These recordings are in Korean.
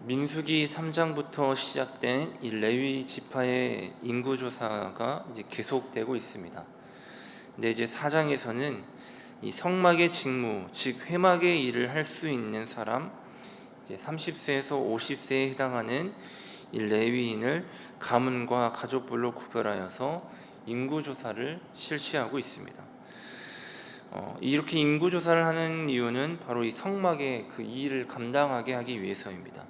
민수기 3장부터 시작된 이 레위 지파의 인구 조사가 이제 계속되고 있습니다. 근데 이제 4장에서는 이 성막의 직무, 즉 회막의 일을 할 수 있는 사람, 이제 30세에서 50세에 해당하는 이 레위인을 가문과 가족별로 구별하여서 인구 조사를 실시하고 있습니다. 이렇게 인구 조사를 하는 이유는 바로 이 성막의 그 일을 감당하게 하기 위해서입니다.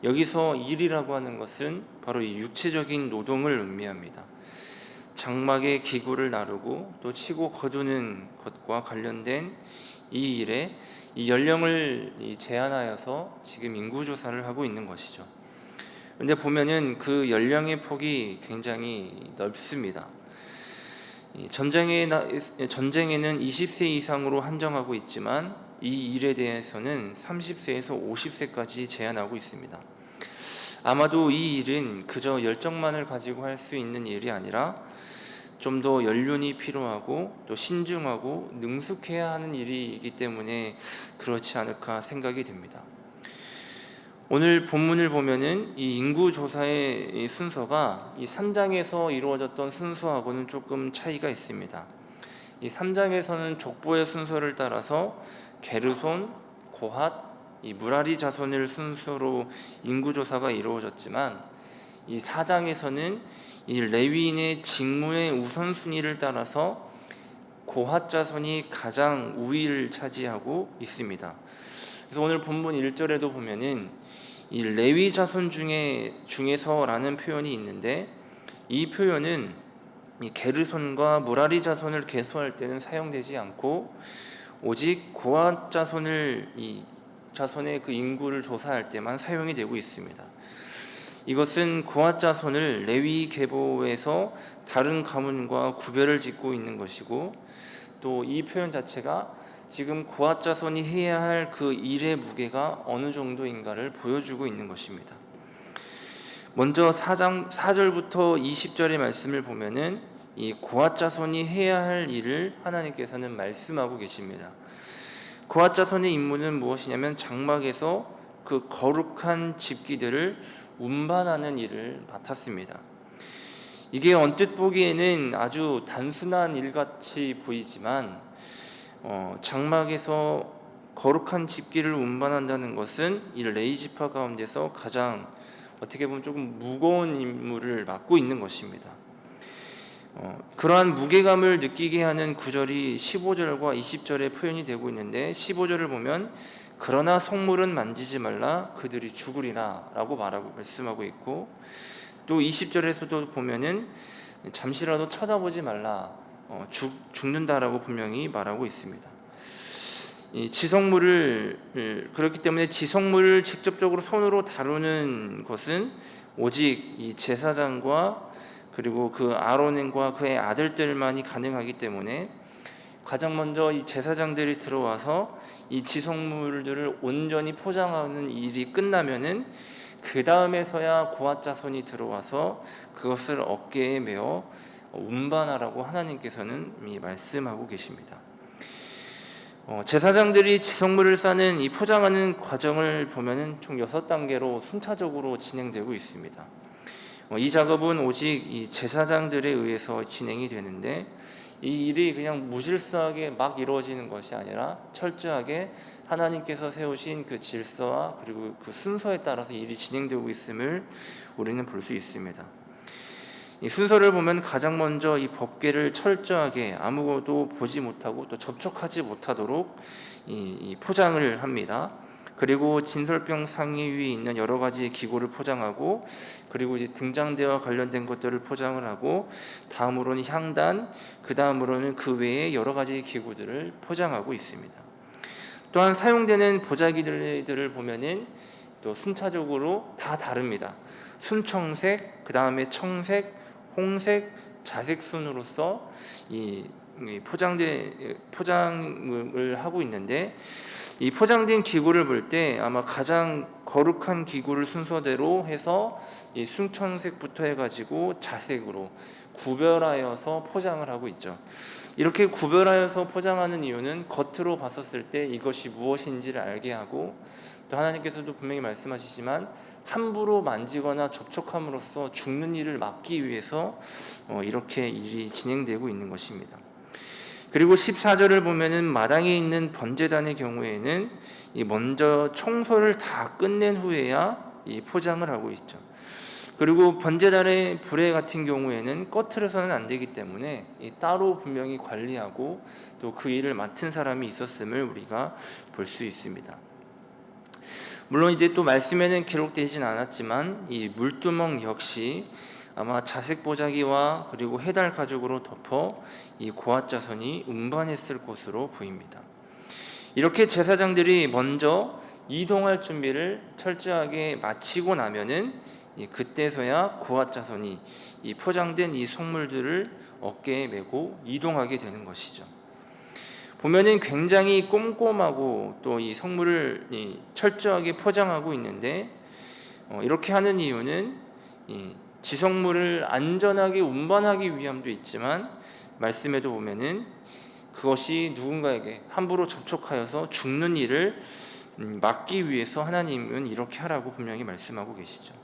여기서 일이라고 하는 것은 바로 이 육체적인 노동을 의미합니다. 장막의 기구를 나르고 또 치고 거두는 것과 관련된 이 일에 이 연령을 제한하여서 지금 인구 조사를 하고 있는 것이죠. 근데 보면은 그 연령의 폭이 굉장히 넓습니다. 전쟁에는 20세 이상으로 한정하고 있지만 이 일에 대해서는 30세에서 50세까지 제한하고 있습니다. 아마도 이 일은 그저 열정만을 가지고 할 수 있는 일이 아니라 좀 더 연륜이 필요하고 또 신중하고 능숙해야 하는 일이기 때문에 그렇지 않을까 생각이 됩니다. 오늘 본문을 보면은 이 인구 조사의 순서가 이 3장에서 이루어졌던 순서하고는 조금 차이가 있습니다. 이 3장에서는 족보의 순서를 따라서 게르손, 고핫, 이 무라리 자손을 순서로 인구 조사가 이루어졌지만 이 4장에서는 이 레위인의 직무의 우선순위를 따라서 고핫 자손이 가장 우위를 차지하고 있습니다. 그래서 오늘 본문 1절에도 보면은 이 레위 자손 중에서라는 표현이 있는데 이 표현은 이 게르손과 무라리 자손을 계수할 때는 사용되지 않고 오직 고핫 자손의 그 인구를 조사할 때만 사용이 되고 있습니다. 이것은 고핫 자손을 레위 계보에서 다른 가문과 구별을 짓고 있는 것이고 또 이 표현 자체가 지금 고핫 자손이 해야 할 그 일의 무게가 어느 정도인가를 보여주고 있는 것입니다. 먼저 4장 4절부터 20절의 말씀을 보면은 이 고핫 자손이 해야 할 일을 하나님께서는 말씀하고 계십니다. 고핫 자손의 임무는 무엇이냐면 장막에서 그 거룩한 집기들을 운반하는 일을 맡았습니다. 이게 언뜻 보기에는 아주 단순한 일같이 보이지만 장막에서 거룩한 집기를 운반한다는 것은 이 레위 지파 가운데서 가장 어떻게 보면 조금 무거운 임무를 맡고 있는 것입니다. 그러한 무게감을 느끼게 하는 구절이 15절과 20절에 표현이 되고 있는데 15절을 보면 그러나 성물은 만지지 말라 그들이 죽으리라 라고 말씀하고 있고 또 20절에서도 보면은 잠시라도 쳐다보지 말라 죽는다라고 분명히 말하고 있습니다. 이 지성물을 그렇기 때문에 지성물을 직접적으로 손으로 다루는 것은 오직 이 제사장과 그리고 그 아론과 그의 아들들만이 가능하기 때문에 가장 먼저 이 제사장들이 들어와서 이 지성물들을 온전히 포장하는 일이 끝나면은 그 다음에서야 고핫 자손이 들어와서 그것을 어깨에 메어 운반하라고 하나님께서는 말씀하고 계십니다. 제사장들이 지성물을 싸는 이 포장하는 과정을 보면은 총 6단계로 순차적으로 진행되고 있습니다. 이 작업은 오직 이 제사장들에 의해서 진행이 되는데 이 일이 그냥 무질서하게 막 이루어지는 것이 아니라 철저하게 하나님께서 세우신 그 질서와 그리고 그 순서에 따라서 일이 진행되고 있음을 우리는 볼 수 있습니다. 이 순서를 보면 가장 먼저 이 법궤를 철저하게 아무것도 보지 못하고 또 접촉하지 못하도록 이 포장을 합니다. 그리고 진설병 상위 위에 있는 여러 가지 기구를 포장하고 그리고 이제 등장대와 관련된 것들을 포장을 하고 다음으로는 향단, 그 다음으로는 그 외에 여러 가지 기구들을 포장하고 있습니다. 또한 사용되는 보자기들을 보면은 또 순차적으로 다 다릅니다. 순청색, 그 다음에 청색, 홍색, 자색 순으로서 이 포장을 하고 있는데 이 포장된 기구를 볼 때 아마 가장 거룩한 기구를 순서대로 해서 이 순청색부터 해가지고 자색으로 구별하여서 포장을 하고 있죠. 이렇게 구별하여서 포장하는 이유는 겉으로 봤었을 때 이것이 무엇인지를 알게 하고 또 하나님께서도 분명히 말씀하시지만 함부로 만지거나 접촉함으로써 죽는 일을 막기 위해서 이렇게 일이 진행되고 있는 것입니다. 그리고 14절을 보면은 마당에 있는 번제단의 경우에는 먼저 청소를 다 끝낸 후에야 이 포장을 하고 있죠. 그리고 번제단의 불회 같은 경우에는 꺼트려서는 안 되기 때문에 따로 분명히 관리하고 또 그 일을 맡은 사람이 있었음을 우리가 볼 수 있습니다. 물론 이제 또 말씀에는 기록되진 않았지만 이 물두멍 역시 아마 자색 보자기와 그리고 해달 가죽으로 덮어 이 고앗 자손이 운반했을 것으로 보입니다. 이렇게 제사장들이 먼저 이동할 준비를 철저하게 마치고 나면은 그때서야 고앗 자손이 이 포장된 이 속물들을 어깨에 메고 이동하게 되는 것이죠. 보면은 굉장히 꼼꼼하고 또 이 성물을 철저하게 포장하고 있는데 이렇게 하는 이유는 이 지성물을 안전하게 운반하기 위함도 있지만 말씀에도 보면은 그것이 누군가에게 함부로 접촉하여서 죽는 일을 막기 위해서 하나님은 이렇게 하라고 분명히 말씀하고 계시죠.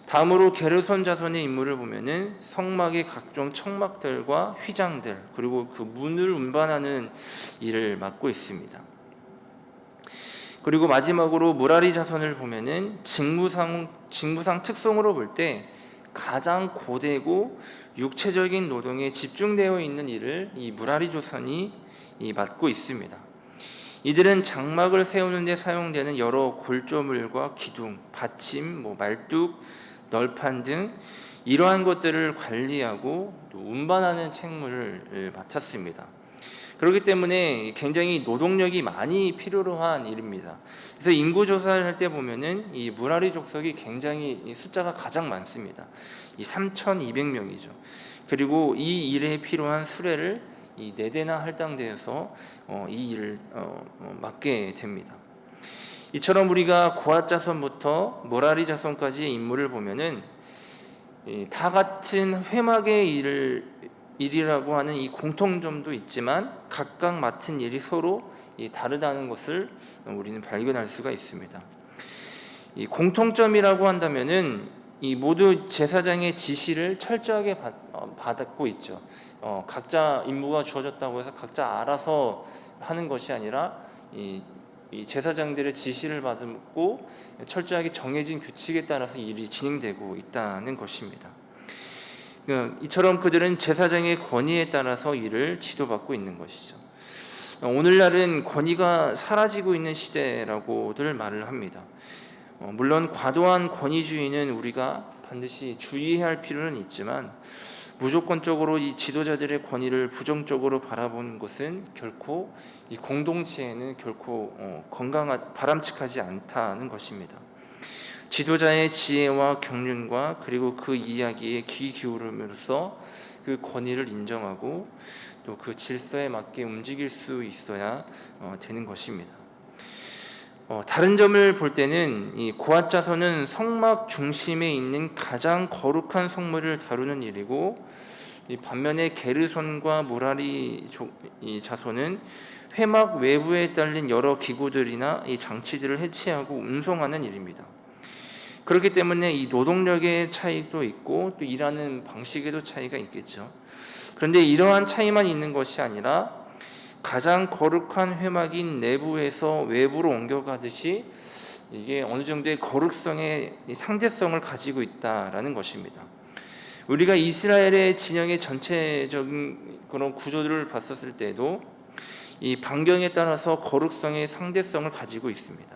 다음으로 게르손 자손의 인물을 보면은 성막의 각종 청막들과 휘장들 그리고 그 문을 운반하는 일을 맡고 있습니다. 그리고 마지막으로 무라리 자손을 보면은 직무상 특성으로 볼 때 가장 고되고 육체적인 노동에 집중되어 있는 일을 이 무라리 자손이 맡고 있습니다. 이들은 장막을 세우는 데 사용되는 여러 골조물과 기둥, 받침, 말뚝, 널판 등 이러한 것들을 관리하고 또 운반하는 책무를 맡았습니다. 그렇기 때문에 굉장히 노동력이 많이 필요로 한 일입니다. 그래서 인구 조사를 할 때 보면은 이 무라리 족속이 굉장히 숫자가 가장 많습니다. 이 3,200명이죠. 그리고 이 일에 필요한 수레를 이 4대나 할당되어서 이 일을 맡게 됩니다. 이처럼 우리가 고앗 자손부터 무라리 자손까지의 인물을 보면은 다 같은 회막의 일이라고 하는 이 공통점도 있지만 각각 맡은 일이 서로 다르다는 것을 우리는 발견할 수가 있습니다. 이 공통점이라고 한다면은 이 모두 제사장의 지시를 철저하게 받고 있죠. 각자 임무가 주어졌다고 해서 각자 알아서 하는 것이 아니라 이 제사장들의 지시를 받고 철저하게 정해진 규칙에 따라서 일이 진행되고 있다는 것입니다. 이처럼 그들은 제사장의 권위에 따라서 일을 지도받고 있는 것이죠. 오늘날은 권위가 사라지고 있는 시대라고들 말을 합니다. 물론 과도한 권위주의는 우리가 반드시 주의해야 할 필요는 있지만 무조건적으로 이 지도자들의 권위를 부정적으로 바라보는 것은 결코 이 공동체에는 결코 바람직하지 않다는 것입니다. 지도자의 지혜와 경륜과 그리고 그 이야기에 귀 기울임으로써 그 권위를 인정하고 또 그 질서에 맞게 움직일 수 있어야 되는 것입니다. 다른 점을 볼 때는 이 고앗 자손은 성막 중심에 있는 가장 거룩한 성물을 다루는 일이고 이 반면에 게르손과 무라리 자손은 회막 외부에 딸린 여러 기구들이나 이 장치들을 해체하고 운송하는 일입니다. 그렇기 때문에 이 노동력의 차이도 있고 또 일하는 방식에도 차이가 있겠죠. 그런데 이러한 차이만 있는 것이 아니라 가장 거룩한 회막인 내부에서 외부로 옮겨가듯이 이게 어느 정도의 거룩성의 상대성을 가지고 있다라는 것입니다. 우리가 이스라엘의 진영의 전체적인 그런 구조들을 봤었을 때도 이 반경에 따라서 거룩성의 상대성을 가지고 있습니다.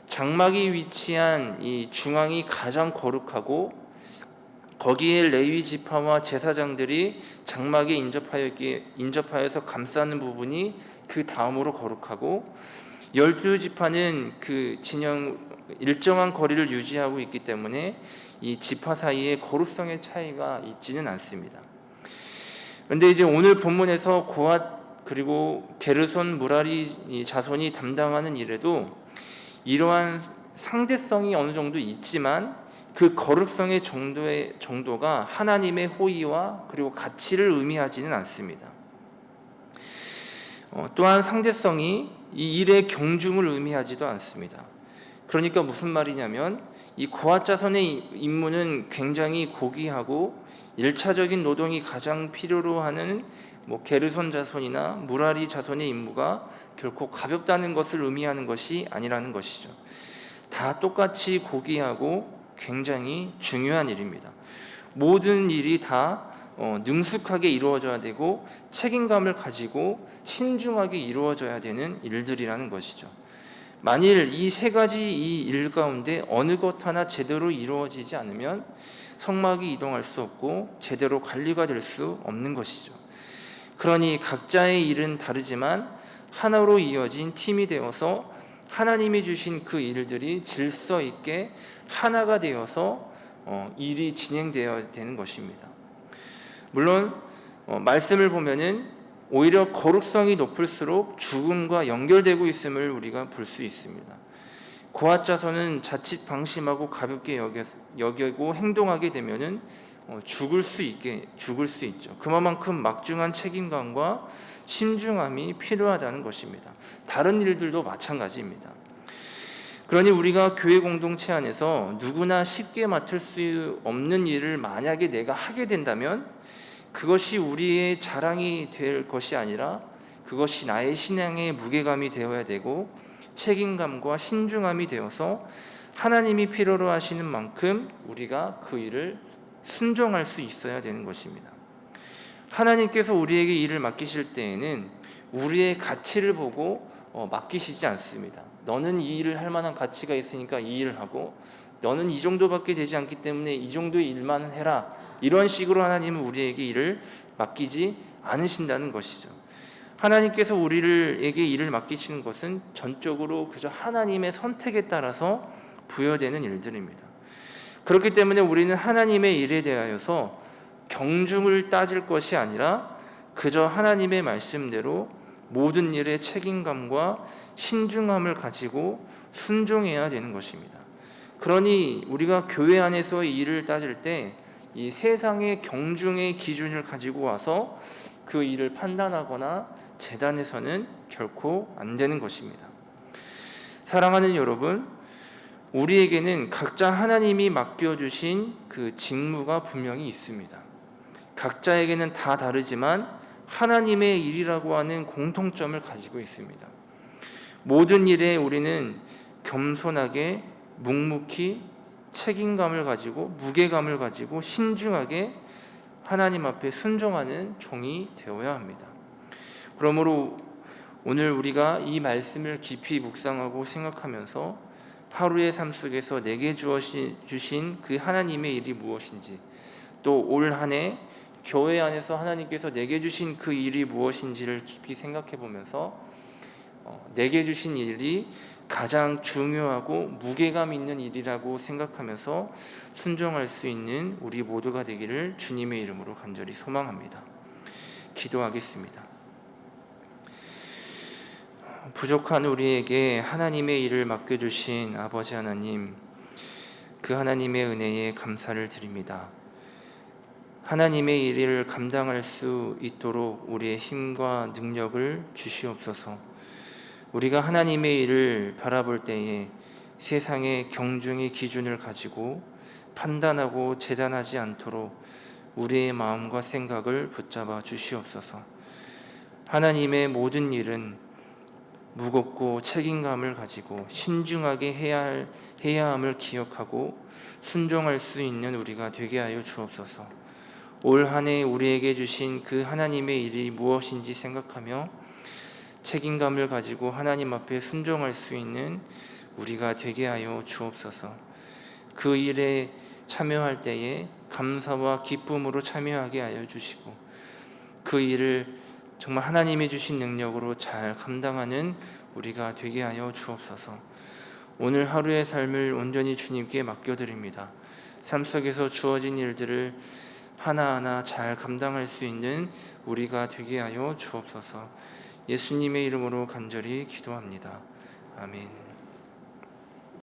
장막이 위치한 이 중앙이 가장 거룩하고 거기에 레위 지파와 제사장들이 장막에 인접하여서 감싸는 부분이 그 다음으로 거룩하고 12지파는 그 진영 일정한 거리를 유지하고 있기 때문에 이 지파 사이에 거룩성의 차이가 있지는 않습니다. 그런데 이제 오늘 본문에서 고앗 그리고 게르손 무라리 자손이 담당하는 일에도 이러한 상대성이 어느 정도 있지만 그 거룩성의 정도가 하나님의 호의와 그리고 가치를 의미하지는 않습니다. 또한 상대성이 이 일의 경중을 의미하지도 않습니다. 그러니까 무슨 말이냐면 이 고앗 자손의 임무는 굉장히 고귀하고 일차적인 노동이 가장 필요로 하는 게르손 자손이나 무라리 자손의 임무가 결코 가볍다는 것을 의미하는 것이 아니라는 것이죠. 다 똑같이 고귀하고 굉장히 중요한 일입니다. 모든 일이 다 능숙하게 이루어져야 되고 책임감을 가지고 신중하게 이루어져야 되는 일들이라는 것이죠. 만일 이 세 가지 이 일 가운데 어느 것 하나 제대로 이루어지지 않으면 성막이 이동할 수 없고 제대로 관리가 될 수 없는 것이죠. 그러니 각자의 일은 다르지만 하나로 이어진 팀이 되어서 하나님이 주신 그 일들이 질서 있게 하나가 되어서 일이 진행되어야 되는 것입니다. 물론 말씀을 보면은 오히려 거룩성이 높을수록 죽음과 연결되고 있음을 우리가 볼 수 있습니다. 고앗 자손은 자칫 방심하고 가볍게 여기고 행동하게 되면은 죽을 수 있죠. 그만큼 막중한 책임감과 신중함이 필요하다는 것입니다. 다른 일들도 마찬가지입니다. 그러니 우리가 교회 공동체 안에서 누구나 쉽게 맡을 수 없는 일을 만약에 내가 하게 된다면 그것이 우리의 자랑이 될 것이 아니라 그것이 나의 신앙의 무게감이 되어야 되고 책임감과 신중함이 되어서 하나님이 필요로 하시는 만큼 우리가 그 일을 순종할 수 있어야 되는 것입니다. 하나님께서 우리에게 일을 맡기실 때에는 우리의 가치를 보고 맡기시지 않습니다. 너는 이 일을 할 만한 가치가 있으니까 이 일을 하고 너는 이 정도밖에 되지 않기 때문에 이 정도의 일만 해라, 이런 식으로 하나님은 우리에게 일을 맡기지 않으신다는 것이죠. 하나님께서 우리에게 일을 맡기시는 것은 전적으로 그저 하나님의 선택에 따라서 부여되는 일들입니다. 그렇기 때문에 우리는 하나님의 일에 대하여서 경중을 따질 것이 아니라 그저 하나님의 말씀대로 모든 일에 책임감과 신중함을 가지고 순종해야 되는 것입니다. 그러니 우리가 교회 안에서 일을 따질 때 이 세상의 경중의 기준을 가지고 와서 그 일을 판단하거나 재단해서는 결코 안 되는 것입니다. 사랑하는 여러분, 우리에게는 각자 하나님이 맡겨주신 그 직무가 분명히 있습니다. 각자에게는 다 다르지만 하나님의 일이라고 하는 공통점을 가지고 있습니다. 모든 일에 우리는 겸손하게 묵묵히 책임감을 가지고 무게감을 가지고 신중하게 하나님 앞에 순종하는 종이 되어야 합니다. 그러므로 오늘 우리가 이 말씀을 깊이 묵상하고 생각하면서 하루의 삶 속에서 내게 주신 그 하나님의 일이 무엇인지, 또 올 한 해 교회 안에서 하나님께서 내게 주신 그 일이 무엇인지를 깊이 생각해 보면서 내게 주신 일이 가장 중요하고 무게감 있는 일이라고 생각하면서 순종할 수 있는 우리 모두가 되기를 주님의 이름으로 간절히 소망합니다. 기도하겠습니다. 부족한 우리에게 하나님의 일을 맡겨주신 아버지 하나님, 그 하나님의 은혜에 감사를 드립니다. 하나님의 일을 감당할 수 있도록 우리의 힘과 능력을 주시옵소서. 우리가 하나님의 일을 바라볼 때에 세상의 경중의 기준을 가지고 판단하고 재단하지 않도록 우리의 마음과 생각을 붙잡아 주시옵소서. 하나님의 모든 일은 무겁고 책임감을 가지고 신중하게 해야 함을 기억하고 순종할 수 있는 우리가 되게 하여 주옵소서. 올 한 해 우리에게 주신 그 하나님의 일이 무엇인지 생각하며 책임감을 가지고 하나님 앞에 순종할 수 있는 우리가 되게 하여 주옵소서. 그 일에 참여할 때에 감사와 기쁨으로 참여하게 하여 주시고 그 일을 정말 하나님이 주신 능력으로 잘 감당하는 우리가 되게 하여 주옵소서. 오늘 하루의 삶을 온전히 주님께 맡겨드립니다. 삶 속에서 주어진 일들을 하나하나 잘 감당할 수 있는 우리가 되게 하여 주옵소서. 예수님의 이름으로 간절히 기도합니다. 아멘.